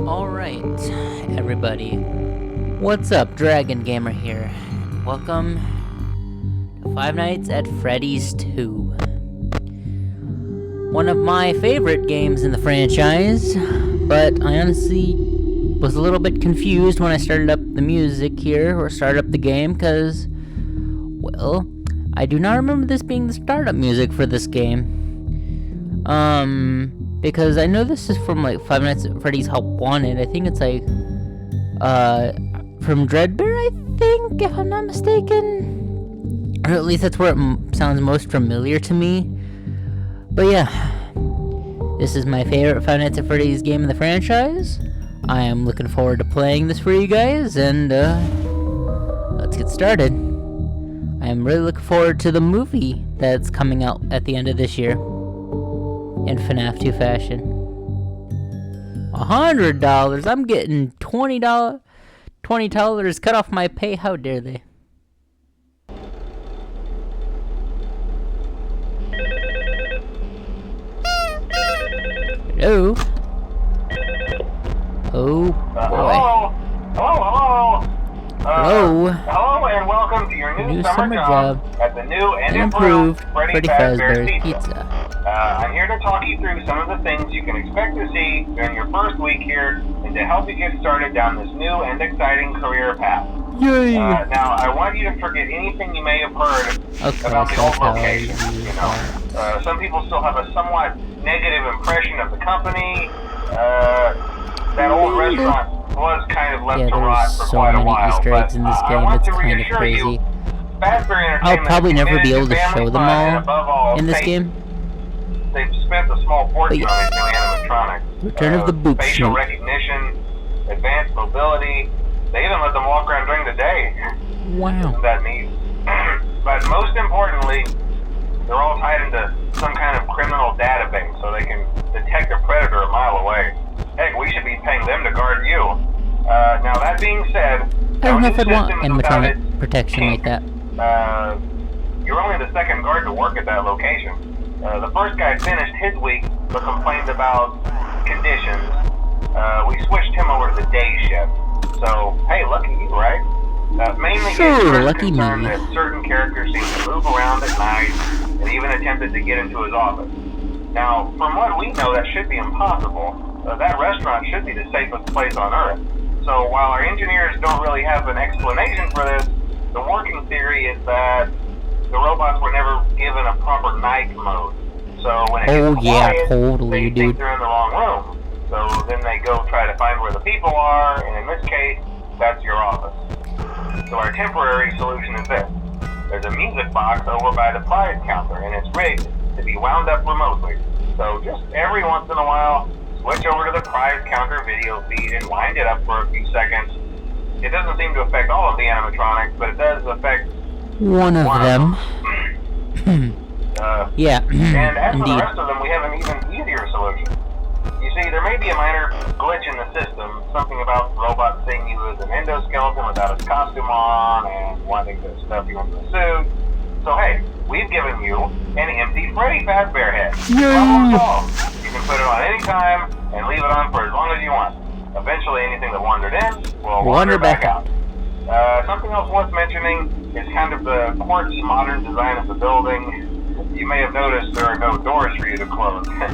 Alright, everybody. What's up? Dragon Gamer here. Welcome to Five Nights at Freddy's 2. One of my favorite games in the franchise, but I honestly was a little bit confused when I started up the music here, or started up the game, because, well, I do not remember this being the startup music for this game. Because I know this is from, like, Five Nights at Freddy's Help Wanted. I think it's, like, from Dreadbear, I think, if I'm not mistaken. Or at least that's where it sounds most familiar to me. But yeah, this is my favorite Five Nights at Freddy's game in the franchise. I am looking forward to playing this for you guys, and, let's get started. I am really looking forward to the movie that's coming out at the end of this year. In FNAF 2 fashion. $100? I'm getting $20 cut off my pay. How dare they? Hello? Oh boy. Hello. Hello and welcome to your new summer job at the new and improved Freddy Fazbear's Pizza. I'm here to talk you through some of the things you can expect to see during your first week here and to help you get started down this new and exciting career path. Yay! Now, I want you to forget anything you may have heard about the old location. Some people still have a somewhat negative impression of the company. That old restaurant was kind of left to rot for quite a while. There's so many Easter eggs in this game, it's kind of crazy. I'll probably never be able to show them all in this game. They've spent a small fortune on these new animatronics. Return of the Boop Facial Snoop. recognition, advanced mobility. They even let them walk around during the day. Wow. Isn't that neat? But most importantly, they're all tied into some kind of criminal database so they can detect a predator a mile away. Heck, we should be paying them to guard you. Now that being said, I don't know if I'd want animatronic protection like that. You're only the second guard to work at that location. The first guy finished his week but complained about conditions. We switched him over to the day shift. So, hey, lucky you, right? Mainly sure, lucky me. That certain characters seem to move around at night and even attempted to get into his office. Now, from what we know, that should be impossible. That restaurant should be the safest place on Earth. So while our engineers don't really have an explanation for this, the working theory is that the robots were never given a proper night mode. So when it gets quiet, totally, they think they're in the wrong room. So then they go try to find where the people are, and in this case, that's your office. So our temporary solution is this. There's a music box over by the prize counter, and it's rigged to be wound up remotely. So just every once in a while, switch over to the prize counter video feed and wind it up for a few seconds. It doesn't seem to affect all of the animatronics, but it does affect one of them. Yeah, and as for indeed. the rest of them, we have an even easier solution. You see, there may be a minor glitch in the system, something about robots seeing you as an endoskeleton without his costume on and wanting to stuff you into a suit. So hey, we've given you an empty Freddy Fazbear head. Problem solved. You can put it on any time and leave it on for as long as you want. Eventually, anything that wandered in will wander back out. Something else worth mentioning is kind of the quirky modern design of the building. You may have noticed there are no doors for you to close. Yes,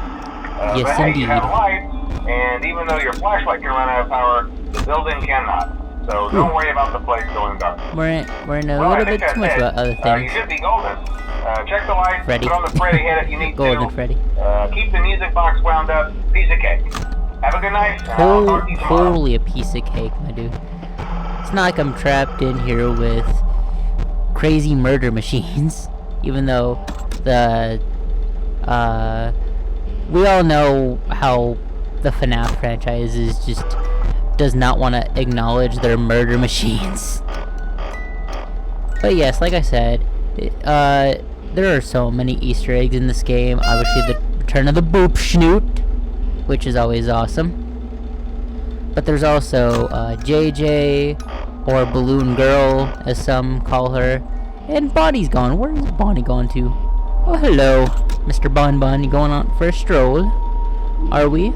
but hey, indeed. you have lights, and even though your flashlight can run out of power, the building cannot. So don't worry about the place going dark. We're in a little bit too much about other You things. should be golden. Check the lights, Freddy. put on the Freddy head if you need Golden to. Freddy. Keep the music box wound up. Piece of cake. Have a good night. And I'll talk to you tomorrow. Totally a piece of cake, my dude. It's not like I'm trapped in here with crazy murder machines. Even though we all know how the FNAF franchise is just does not want to acknowledge their murder machines. But yes, like I said, there are so many Easter eggs in this game. Obviously, the return of the Boop Snoot, which is always awesome. But there's also JJ, or Balloon Girl, as some call her. And Bonnie's gone. Where is Bonnie gone to? Oh, hello, Mr. Bon Bon. You going out for a stroll? Are we?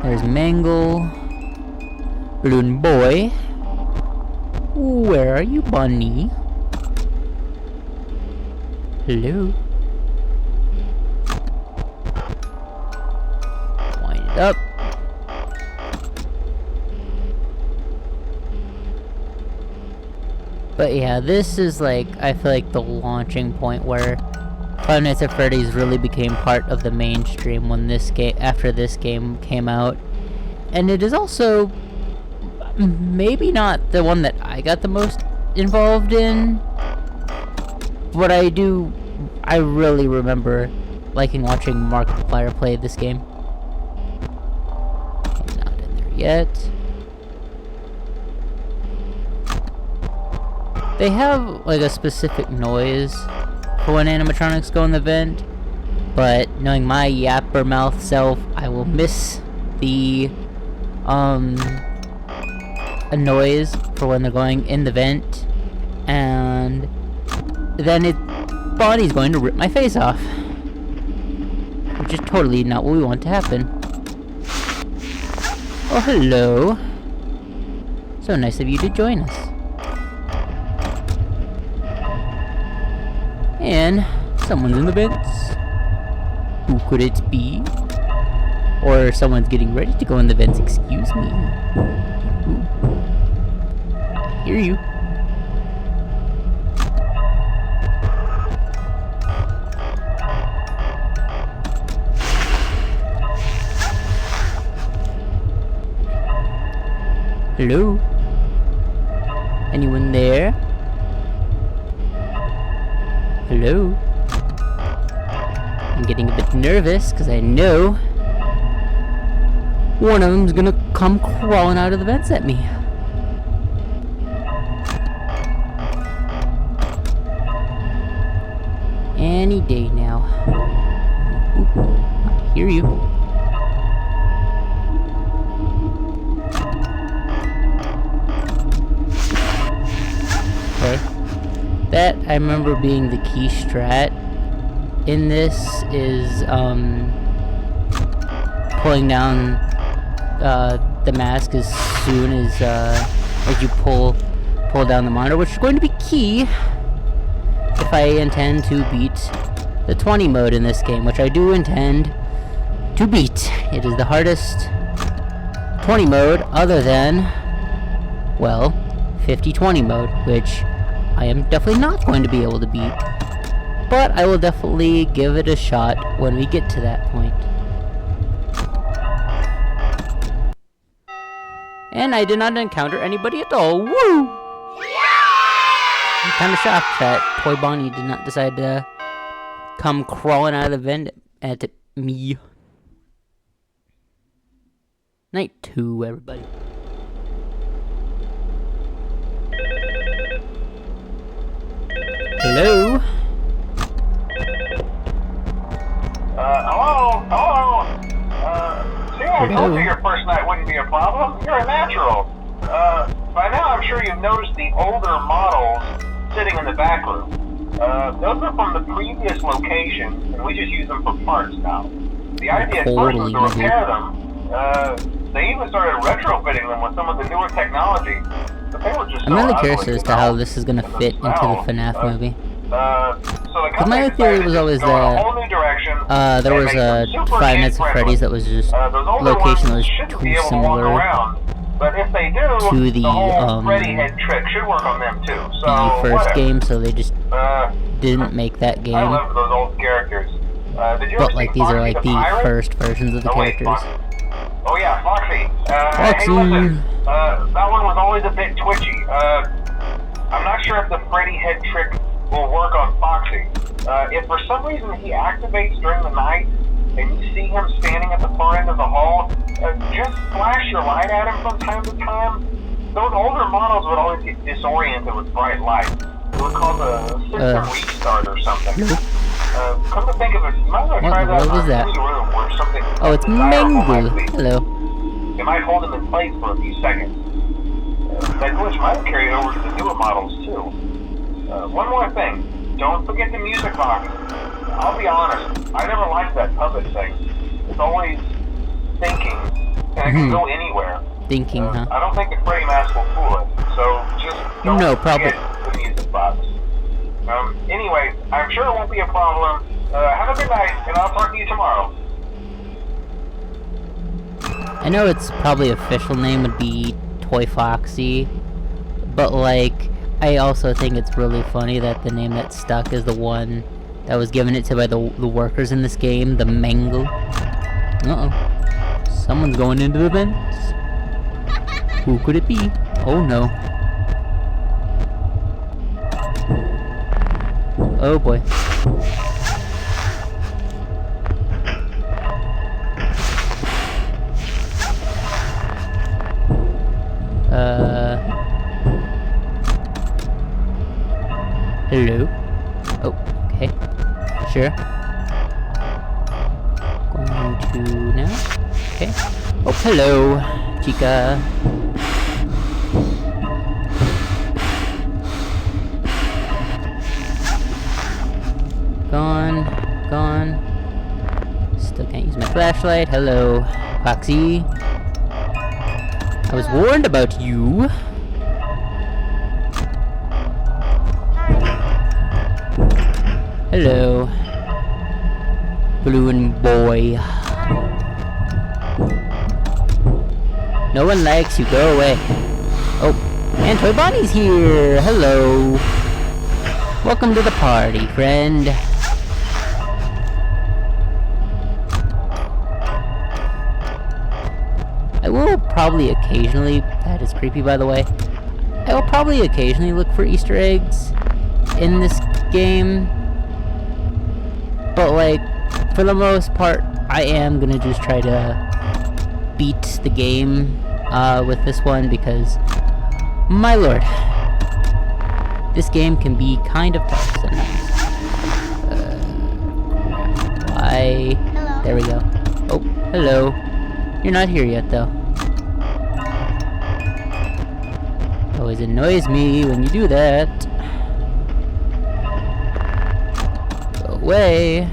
There's Mangle. Balloon Boy. Where are you, Bunny? Hello? Wind it up. But yeah, this is like, I feel like the launching point where Five Nights at Freddy's really became part of the mainstream when this game, after this game came out. And it is also maybe not the one that I got the most involved in, but I really remember liking watching Markiplier play this game. Okay, not in there yet. They have like a specific noise for when animatronics go in the vent, but knowing my yapper mouth self, I will miss the a noise for when they're going in the vent, and then Bonnie's going to rip my face off, which is totally not what we want to happen. Oh, hello. So nice of you to join us. And someone's in the vents. Who could it be? Or someone's getting ready to go in the vents, excuse me. Ooh. I hear you. Hello? Anyone there? Hello? I'm getting a bit nervous because I know one of them's gonna come crawling out of the vents at me. Any day now. Ooh, I hear you. Okay. That I remember being the key strat in this is pulling down the mask as soon as you pull down the monitor, which is going to be key if I intend to beat the 20 mode in this game, which I do intend to beat. It is the hardest 20 mode other than, well, 50-20 mode, which I am definitely not going to be able to beat, but I will definitely give it a shot when we get to that point. And I did not encounter anybody at all. Woo! I'm kind of shocked that Toy Bonnie did not decide to come crawling out of the vent at me. Night 2, everybody. Hello? Hello? See, I told you your first night wouldn't be a problem. You're a natural. By now I'm sure you've noticed the older models sitting in the back room. Those are from the previous location, and we just use them for parts now. The idea at first was to repair them. They even started retrofitting them with some of the newer technology. But they were just I'm really curious as to how this is going to fit into the FNAF movie. Because my theory was always that there was a Five Nights at Freddy's that was just location that was too similar but if they do, to the Freddy head trick should work on them too. So the first game, so they just didn't make that game. I love those old characters. But like these are like the first versions of the characters. Oh yeah, Foxy. Foxy. Hey, listen, that one was always a bit twitchy. I'm not sure if the Freddy head trick will work on Foxy. If for some reason he activates during the night and you see him standing at the far end of the hall, just flash your light at him from time to time. Those older models would always get disoriented with bright light. It would cause a system restart or something. Come to think of it, you might want to try that in any room where something... Oh, it's Mangle. Hello. It might hold him in place for a few seconds. That glitch might carry over to the newer models too. One more thing. Don't forget the music box. I'll be honest, I never liked that puppet thing. It's always thinking and it can go anywhere. Thinking, huh? I don't think the Freddy mask will fool it, so just don't probably. forget the music box. Anyway, I'm sure it won't be a problem. Have a good night, and I'll talk to you tomorrow. I know its probably official name would be Toy Foxy, but like, I also think it's really funny that the name that stuck is the one that was given it to by the workers in this game, the Mangle. Uh-oh. Someone's going into the vents. Who could it be? Oh no. Oh boy. Hello? Oh, okay. Sure. Going to now? Okay. Oh, hello, chica. Gone. Still can't use my flashlight. Hello, Foxy. I was warned about you. Hello, balloon boy. No one likes you. Go away. Oh, and Toy Bonnie's here. Hello. Welcome to the party, friend. I will probably occasionally, that is creepy by the way, I will probably occasionally look for Easter eggs in this game, but like, for the most part, I am gonna just try to beat the game with this one because, my lord, this game can be kind of tough sometimes. Why? Hello. There we go. Oh, hello. You're not here yet, though. Always annoys me when you do that. Go away.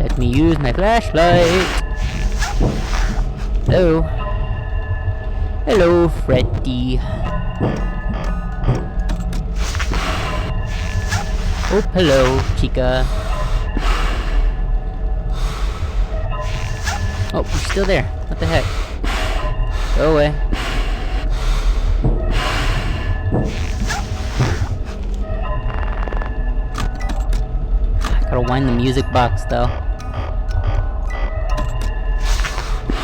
Let me use my flashlight. Hello. Hello, Freddy. Oh, hello, chica. Oh, you're still there. What the heck? Go away. I gotta wind the music box, though.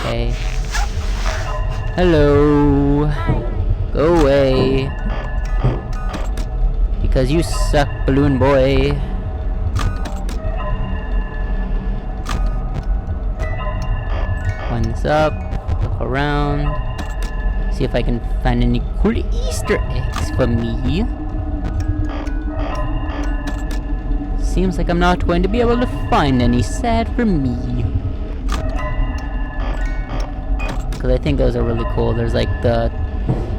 Okay. Hello. Go away. Because you suck, balloon boy. Wind this up. Look around. See if I can find any cool Easter eggs for me. Seems like I'm not going to be able to find any. Sad for me. Because I think those are really cool. There's like the...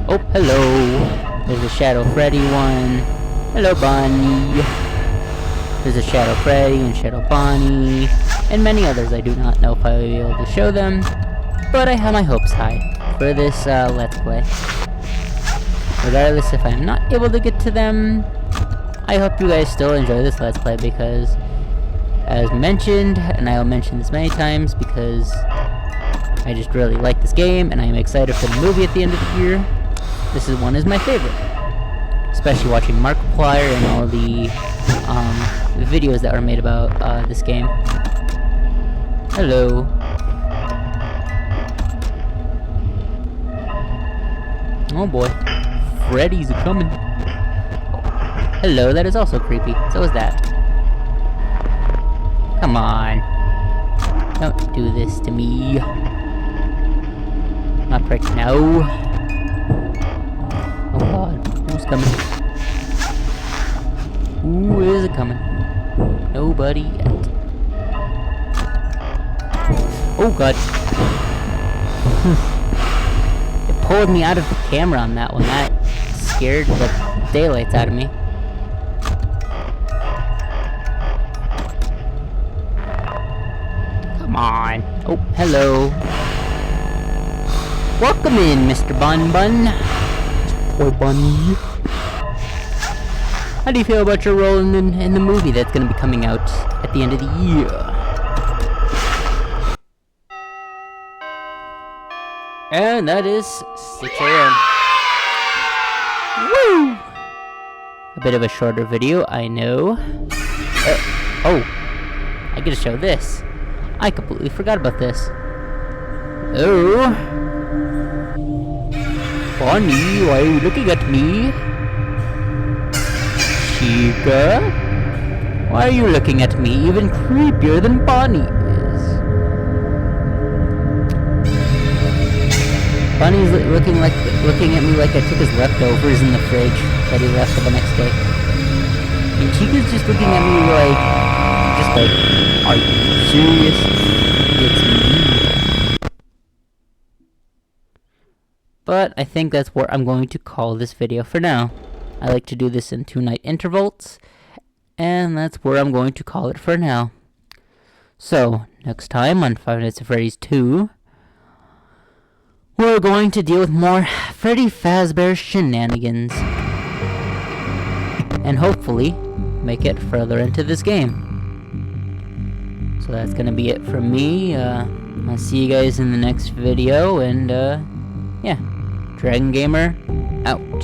Oh, hello. There's a Shadow Freddy one. Hello, Bonnie. There's a Shadow Freddy and Shadow Bonnie. And many others. I do not know if I will be able to show them. But I have my hopes high for this Let's Play. Regardless if I'm not able to get to them, I hope you guys still enjoy this Let's Play because, as mentioned, and I will mention this many times because I just really like this game and I am excited for the movie at the end of the year. This one is my favorite. Especially watching Markiplier and all the videos that were made about this game. Hello. Oh boy. Freddy's coming. Hello, that is also creepy. So is that. Come on. Don't do this to me. Not right now. Oh god. Who's coming? Who is it coming? Nobody yet. Oh god. It pulled me out of the camera on that one. That scared the daylights out of me. on. Oh, hello. Welcome in, Mr. Bun Bun. Boy Bunny. How do you feel about your role in the movie that's going to be coming out at the end of the year? And that is 6 a.m. Woo! A bit of a shorter video, I know. Oh, I gotta show this. I completely forgot about this. Oh. Bonnie, why are you looking at me? Chica? Why are you looking at me even creepier than Bonnie is? Bonnie's looking at me like I took his leftovers in the fridge that he left for the next day. And Chica's just looking at me like, are you serious? It's me. But I think that's where I'm going to call this video for now. I like to do this in 2-night intervals, and that's where I'm going to call it for now. So, next time on 5 Nights at Freddy's 2, we're going to deal with more Freddy Fazbear shenanigans. And hopefully, make it further into this game. So that's gonna be it from me. I'll see you guys in the next video, and yeah. Dragon Gamer, out.